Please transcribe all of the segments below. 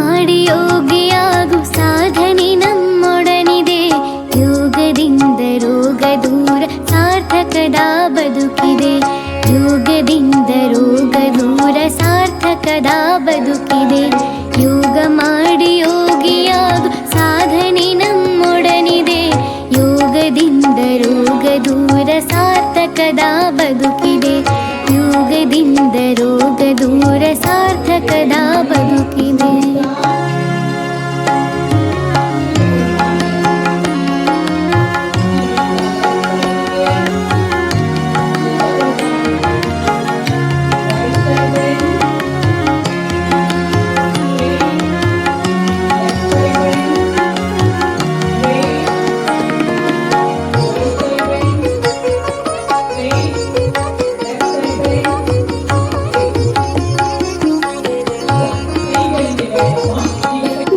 ಮಾಡಿ ಯೋಗಿಯಾಗು ಸಾಧನೆ ನಮ್ಮೊಡನಿದೆ. ಯೋಗದಿಂದ ರೋಗ ದೂರ ಸಾರ್ಥಕದ ಬದುಕಿದೆ. ಯೋಗದಿಂದ ರೋಗ ದೂರ ಸಾರ್ಥಕದ ಬದುಕಿದೆ. ಯೋಗ ಮಾಡಿ ಯೋಗಿಯಾಗು ಸಾಧನೆ ನಮ್ಮೊಡನಿದೆ. ಯೋಗದಿಂದ ರೋಗ ದೂರ ಸಾರ್ಥಕದ ಬದುಕಿದೆ. ಯೋಗದಿಂದ ರೋಗ ದೂರ ಸಾರ್ಥಕದ ಬದುಕಿದೆ.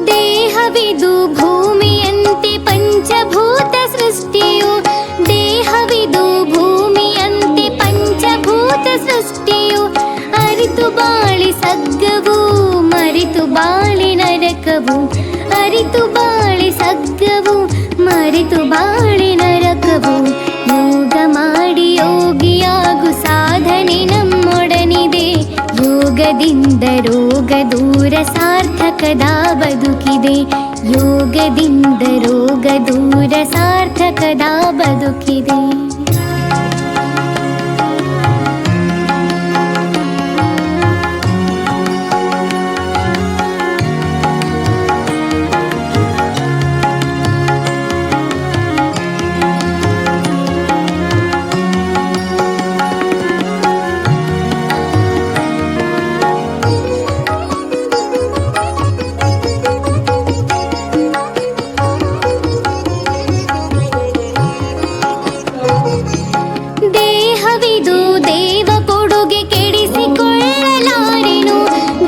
ದೇಹವಿದು ಭೂಮಿಯಂತೆ ಪಂಚಭೂತ ಸೃಷ್ಟಿಯು. ದೇಹವಿದು ಭೂಮಿಯಂತೆ ಪಂಚಭೂತ ಸೃಷ್ಟಿಯು. ಅರಿತು ಬಾಳಿ ಸಗ್ಗವು ಮರಿತು ಬಾಳಿ ನರಕವು. ಅರಿತು ಬಾಳಿ ಸಗ್ಗವು ಮರಿತು ಬಾಳಿ ನರಕವು. ಯೋಗ ಮಾಡಿ ಯೋಗಿಯಾಗು ಸಾಧನೆ ನಮ್ಮೊಡನಿದೆ. ಯೋಗದಿಂದ ರೋಗ ದೂರ ಸಾರ್ಥಕದ ಬದುಕಿದೆ. ಯೋಗದಿಂದ ರೋಗ ದೂರ ಸಾರ್ಥಕದ ಬದುಕಿದೆ. ದೇಹವಿದು ದೇವ ಕೊಡುಗೆ ಕೆಡಿಸಿಕೊಳ್ಳಲಾರೆನು.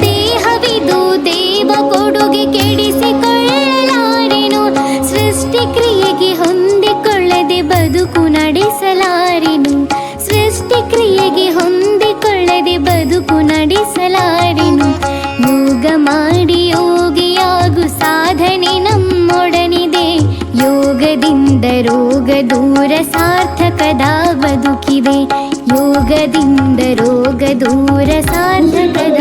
ದೇಹವಿದು ದೇವ ಕೊಡುಗೆ ಕೆಡಿಸಿಕೊಳ್ಳಲಾರೆನು. ಸೃಷ್ಟಿ ಕ್ರಿಯೆಗೆ ಹೊಂದಿಕೊಳ್ಳದೆ ಬದುಕು ನಡೆಸಲಾರೆನು. ಸೃಷ್ಟಿ ಕ್ರಿಯೆಗೆ ಹೊಂದಿಕೊಳ್ಳದೆ ಬದುಕು ನಡೆಸಲಾರೆನು. ಯೋಗ ಮಾಡಿ ಯೋಗಿಯಾಗು ಸಾಧನೆ ನಮ್ಮೊಡನಿದೆ. ಯೋಗದಿಂದ ರೋಗ ದೂರ ಸಾರ್ಥಕದ ಬದುಕಿದೆ. ಯೋಗದಿಂದ ರೋಗ ದೂರ ಸಾರ್ಥಕದ